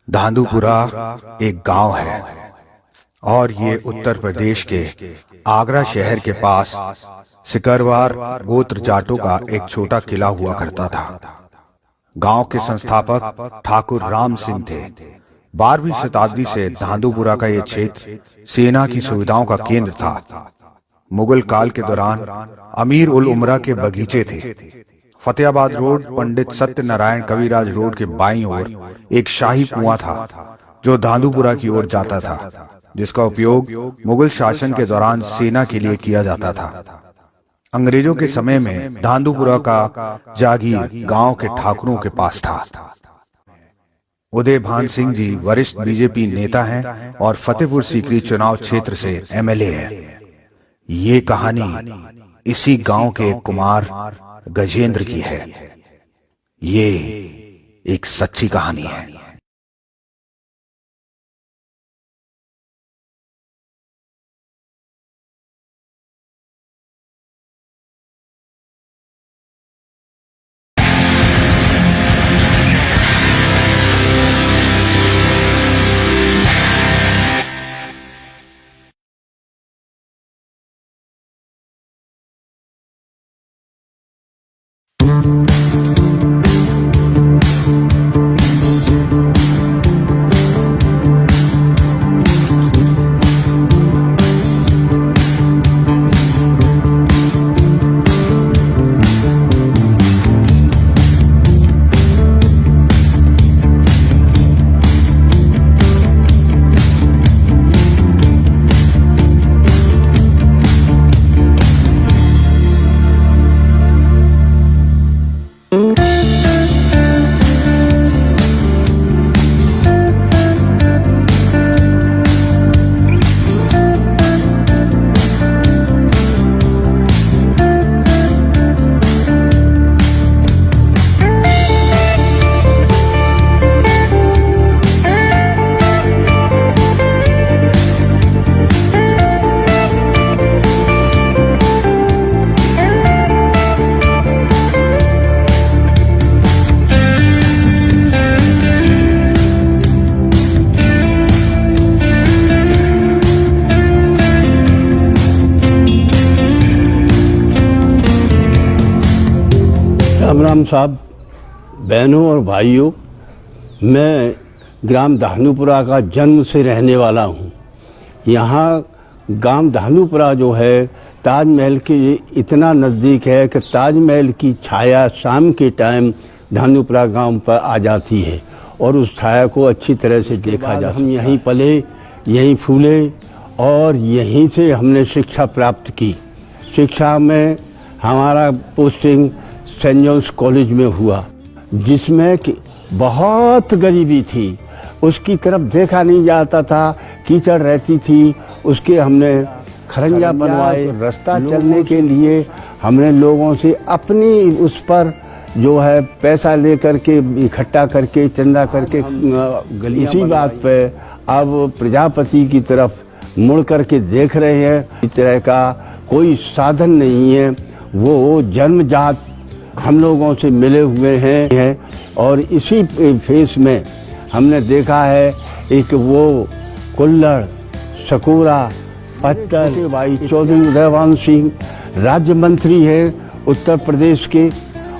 धांधुपुरा एक गांव है और ये उत्तर प्रदेश के आगरा शहर के पास सिकरवार गोत्र जाटों का एक छोटा किला हुआ करता था। गांव के संस्थापक ठाकुर राम सिंह थे। 12वीं शताब्दी से धांधुपुरा का ये क्षेत्र सेना की सुविधाओं का केंद्र था। मुगल काल के दौरान अमीर उल उमरा के बगीचे थे। फतेहाबाद रोड पंडित सत्यनारायण कविराज रोड के बाईं ओर एक शाही कुआं था जो धांधुपुरा की ओर जाता था, जिसका उपयोग मुगल शासन के दौरान सेना के लिए किया जाता था। अंग्रेजों के समय में धांधुपुरा का जागीर गांव के ठाकुरों के पास था। उदय भान सिंह जी वरिष्ठ बीजेपी नेता हैं और फतेहपुर सीकरी चुनाव क्षेत्र से एमएलए हैं। ये कहानी इसी गांव के एक कुमार गजेंद्र की है। ये एक सच्ची कहानी है। राम राम साहब, बहनों और भाइयों, मैं ग्राम धानुपुरा का जन्म से रहने वाला हूँ। यहाँ गांव धानुपुरा जो है ताजमहल के इतना नज़दीक है कि ताजमहल की छाया शाम के टाइम धानुपुरा गांव पर आ जाती है और उस छाया को अच्छी तरह से देखा जा सकता है। हम यहीं पले, यहीं फूले और यहीं से हमने शिक्षा प्राप्त की। शिक्षा में हमारा पोस्टिंग सेंट जॉन्स कॉलेज में हुआ, जिसमें कि बहुत गरीबी थी। उसकी तरफ देखा नहीं जाता था, कीचड़ रहती थी। उसके हमने खरंजा बनवाए। रास्ता चलने के लिए हमने लोगों से अपनी उस पर जो है पैसा ले करके इकट्ठा करके चंदा करके इसी बात पे अब प्रजापति की तरफ मुड़ करके देख रहे हैं। इस तरह का कोई साधन नहीं है, वो जन्मजात हम लोगों से मिले हुए हैं। और इसी फेस में हमने देखा है एक वो कुल्लड़, सकूरा, पत्तल। भाई चौधरी उदयवान सिंह राज्य मंत्री हैं उत्तर प्रदेश के,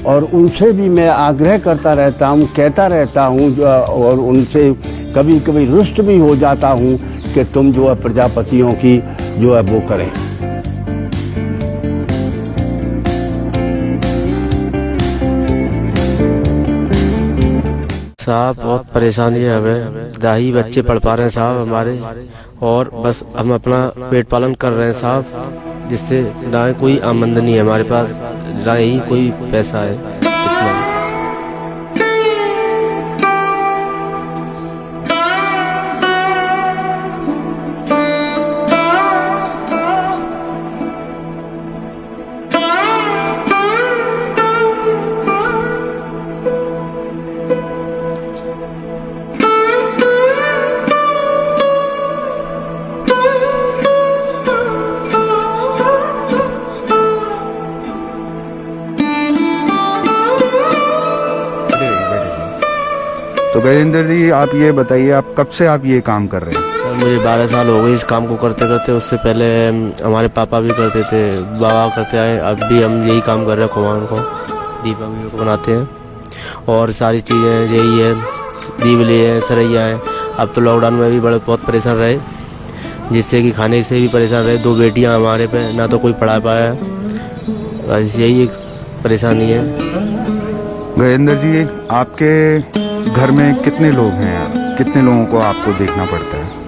और उनसे भी मैं आग्रह करता रहता हूँ, कहता रहता हूँ और उनसे कभी कभी रुष्ट भी हो जाता हूँ कि तुम जो है प्रजापतियों की जो है वो करें। साहब बहुत परेशानी है हमें। दाही बच्चे पढ़ पा रहे हैं साहब हमारे, और बस हम अपना पेट पालन कर रहे हैं साहब, जिससे ना कोई आमदनी है हमारे पास, ना ही कोई पैसा है इतना। गजेंद्र जी, आप ये बताइए, आप कब से आप ये काम कर रहे हैं? सर मुझे 12 साल हो गए इस काम को करते करते। उससे पहले हमारे पापा भी करते थे, बाबा करते आए, अब भी हम यही काम कर रहे हैं। कुम्हार को दीपावली को बनाते हैं और सारी चीज़ें यही है, दीवली है, सरैया है। अब तो लॉकडाउन में भी बहुत परेशान रहे, जिससे कि खाने से भी परेशान रहे। 2 बेटियां हमारे पे, ना तो कोई पढ़ा पाया, बस यही एक परेशानी है। गजेंद्र जी, आपके घर में कितने लोग हैं? कितने लोगों को आपको देखना पड़ता है?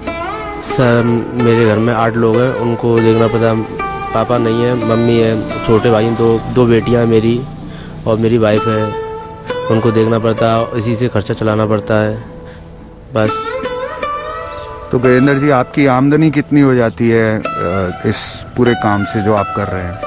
सर मेरे घर में 8 लोग हैं, उनको देखना पड़ता है। पापा नहीं है, मम्मी है, छोटे भाई हैं, 2 बेटियां हैं मेरी और मेरी वाइफ है, उनको देखना पड़ता है, इसी से खर्चा चलाना पड़ता है बस। तो गजेंद्र जी, आपकी आमदनी कितनी हो जाती है इस पूरे काम से जो आप कर रहे हैं?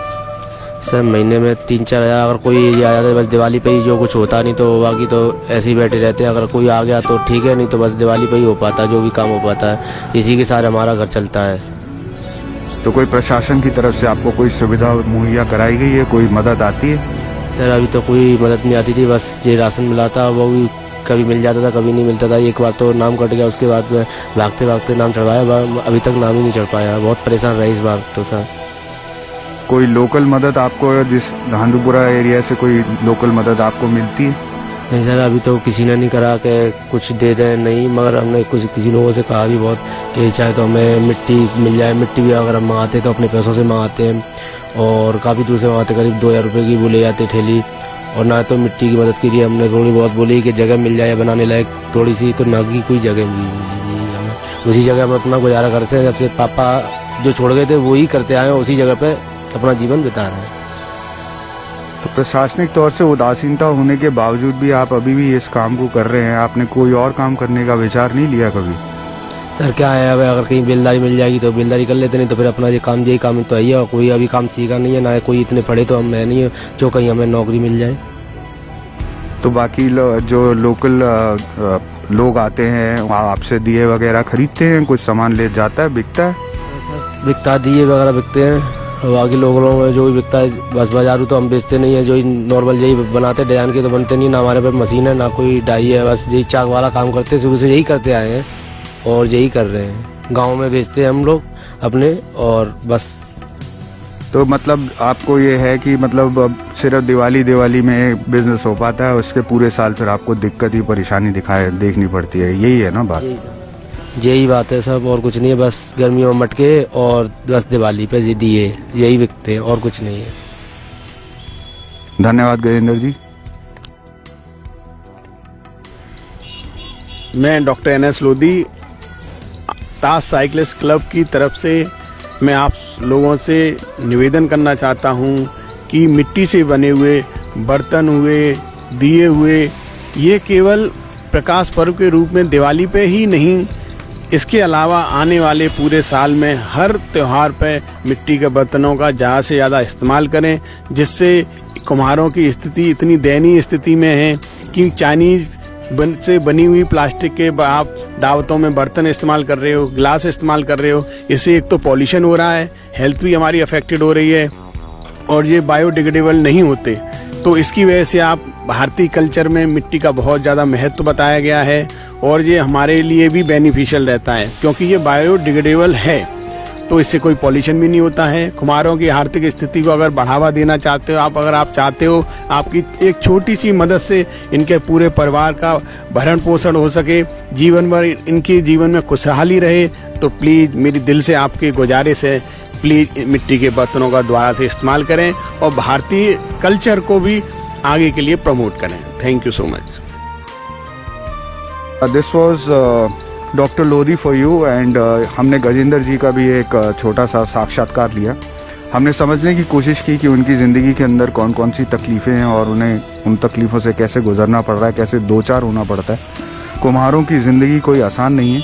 सर महीने में 3-4 हज़ार अगर कोई आ जाता है, बस दिवाली पे ही जो कुछ होता, नहीं तो बाकी तो ऐसे ही बैठे रहते हैं। अगर कोई आ गया तो ठीक है, नहीं तो बस दिवाली पे ही हो पाता है, जो भी काम हो पाता है, इसी के साथ हमारा घर चलता है। तो कोई प्रशासन की तरफ से आपको कोई सुविधा मुहैया कराई गई है? कोई मदद आती है? सर अभी तो कोई मदद नहीं आती थी, बस ये राशन मिला था, वो भी कभी मिल जाता था, कभी नहीं मिलता था। एक बार तो नाम कट गया, उसके बाद में भागते भागते नाम चढ़वाया, अभी तक नाम ही नहीं चढ़ पाया। बहुत परेशान रहे इस बार तो सर। कोई लोकल मदद आपको, जिस धांधुपुरा एरिया से कोई लोकल मदद आपको मिलती है? नहीं सर, अभी तो किसी ने नहीं करा कि कुछ दे दें, नहीं। मगर हमने किसी लोगों से कहा भी बहुत कि चाहे तो हमें मिट्टी मिल जाए। मिट्टी भी अगर हम मंगाते तो अपने पैसों से मंगाते हैं, और काफ़ी दूर से मंगाते, करीब 2000 रुपये की वो ले जाते ठेली। और ना तो मिट्टी की मदद की, हमने थोड़ी बहुत बोली कि जगह मिल जाए बनाने लायक थोड़ी सी, तो ना की कोई जगह मिली। उसी जगह हम अपना गुजारा करते हैं, जब से पापा जो छोड़ गए थे वही करते आए हैं, उसी जगह पे अपना जीवन बिता रहे हैं। तो प्रशासनिक तौर से उदासीनता होने के बावजूद भी आप अभी भी इस काम को कर रहे हैं। आपने कोई और काम करने का विचार नहीं लिया कभी? सर क्या है, अब अगर कहीं बेलदारी मिल जाएगी तो बेलदारी कर लेते, नहीं तो फिर अपना यही काम तो है ही है। और कोई अभी काम सीखा नहीं है, ना कोई इतने पढ़े तो हम है नहीं है जो कहीं हमें नौकरी मिल जाए। तो बाकी जो लोकल लोग आते हैं वहाँ आपसे दिए वगैरह खरीदते हैं? कुछ सामान ले जाता है, बिकता है? बिकता दिए वगैरह बिकते हैं, बाकी लोगों में जो भी बिकता है, बस बाजारू तो हम बेचते नहीं है। जो नॉर्मल यही बनाते, डिजाइन के तो बनते नहीं, ना हमारे पास मशीन है, ना कोई डाई है। बस यही चाक वाला काम करते, शुरू से यही करते आए हैं और यही कर रहे हैं। गांव में बेचते हैं हम लोग अपने, और बस। तो मतलब आपको ये है कि मतलब अब सिर्फ दिवाली में बिजनेस हो पाता है, उसके पूरे साल फिर आपको दिक्कत ही परेशानी देखनी पड़ती है, यही है ना बात? यही बात है सब, और कुछ नहीं है। बस गर्मियों में मटके और बस दिवाली पे ये दिए, यही बिकते हैं और कुछ नहीं है। धन्यवाद गजेंद्र जी। मैं डॉक्टर NS लोधी, ताज साइकिलिस्ट क्लब की तरफ से मैं आप लोगों से निवेदन करना चाहता हूं कि मिट्टी से बने हुए बर्तन हुए, दिए हुए, ये केवल प्रकाश पर्व के रूप में दिवाली पे ही नहीं, इसके अलावा आने वाले पूरे साल में हर त्योहार पे मिट्टी के बर्तनों का ज़्यादा से ज़्यादा इस्तेमाल करें, जिससे कुम्हारों की स्थिति इतनी दयनीय स्थिति में है कि चाइनीज़ से बनी हुई प्लास्टिक के आप दावतों में बर्तन इस्तेमाल कर रहे हो, गिलास इस्तेमाल कर रहे हो। इससे एक तो पॉल्यूशन हो रहा है, हेल्थ भी हमारी अफेक्टेड हो रही है, और ये बायोडिग्रेडेबल नहीं होते। तो इसकी वजह से आप भारतीय कल्चर में मिट्टी का बहुत ज़्यादा महत्व बताया गया है, और ये हमारे लिए भी बेनिफिशियल रहता है क्योंकि ये बायोडिग्रेडेबल है, तो इससे कोई पॉल्यूशन भी नहीं होता है। कुम्हारों की आर्थिक स्थिति को अगर बढ़ावा देना चाहते हो आप, अगर आप चाहते हो आपकी एक छोटी सी मदद से इनके पूरे परिवार का भरण पोषण हो सके, जीवन भर इनके जीवन में खुशहाली रहे, तो प्लीज़ मेरी दिल से आपकी गुजारिश है, प्लीज़ मिट्टी के बर्तनों का दोबारा से इस्तेमाल करें और भारतीय कल्चर को भी आगे के लिए प्रमोट करें। Thank you so much. This was doctor Lodhi for you, and हमने गजेंद्र जी का भी एक छोटा सा साक्षात्कार लिया। हमने समझने की कोशिश की कि उनकी ज़िंदगी के अंदर कौन कौन सी तकलीफ़ें हैं और उन्हें उन तकलीफ़ों से कैसे गुजरना पड़ रहा है, कैसे दो चार होना पड़ता है। कुम्हारों की ज़िंदगी कोई आसान नहीं है,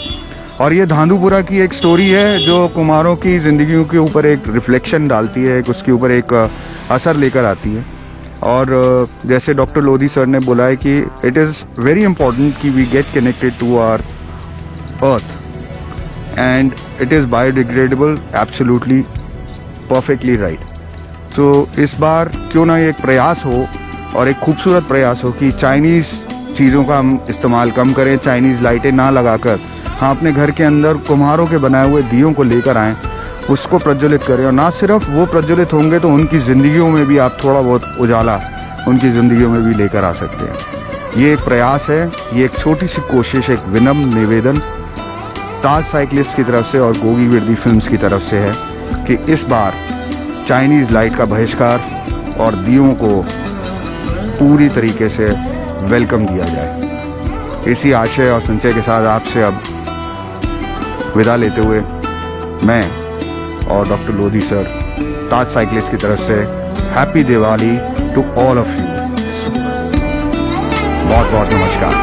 और ये धांधुपुरा की एक स्टोरी है जो कुम्हारों की ज़िंदगियों के ऊपर एक रिफ्लेक्शन डालती है, उसके ऊपर एक असर लेकर आती है। और जैसे डॉक्टर लोधी सर ने बोला है कि इट इज़ वेरी इंपॉर्टेंट कि we get connected to our earth and it is biodegradable, absolutely perfectly right. तो इस बार क्यों ना एक प्रयास हो, और एक खूबसूरत प्रयास हो कि चाइनीज़ चीज़ों का हम इस्तेमाल कम करें, चाइनीज़ लाइटें ना लगाकर हाँ अपने घर के अंदर कुम्हारों के बनाए हुए दियों को लेकर आएँ, उसको प्रज्वलित करें। और ना सिर्फ वो प्रज्वलित होंगे तो उनकी ज़िंदगियों में भी आप थोड़ा बहुत उजाला उनकी ज़िंदगियों में भी लेकर आ सकते हैं। ये एक प्रयास है, ये एक छोटी सी कोशिश, एक विनम्र निवेदन ताज साइकिलिस्ट की तरफ से और गोगी विर्दी फिल्म्स की तरफ से है कि इस बार चाइनीज़ लाइट का बहिष्कार और दियों को पूरी तरीके से वेलकम दिया जाए। इसी आशय और संचय के साथ आपसे अब विदा लेते हुए मैं और doctor Lodhi sir Taj cyclist की तरफ से happy Diwali to all of you. बहुत बहुत नमस्कार।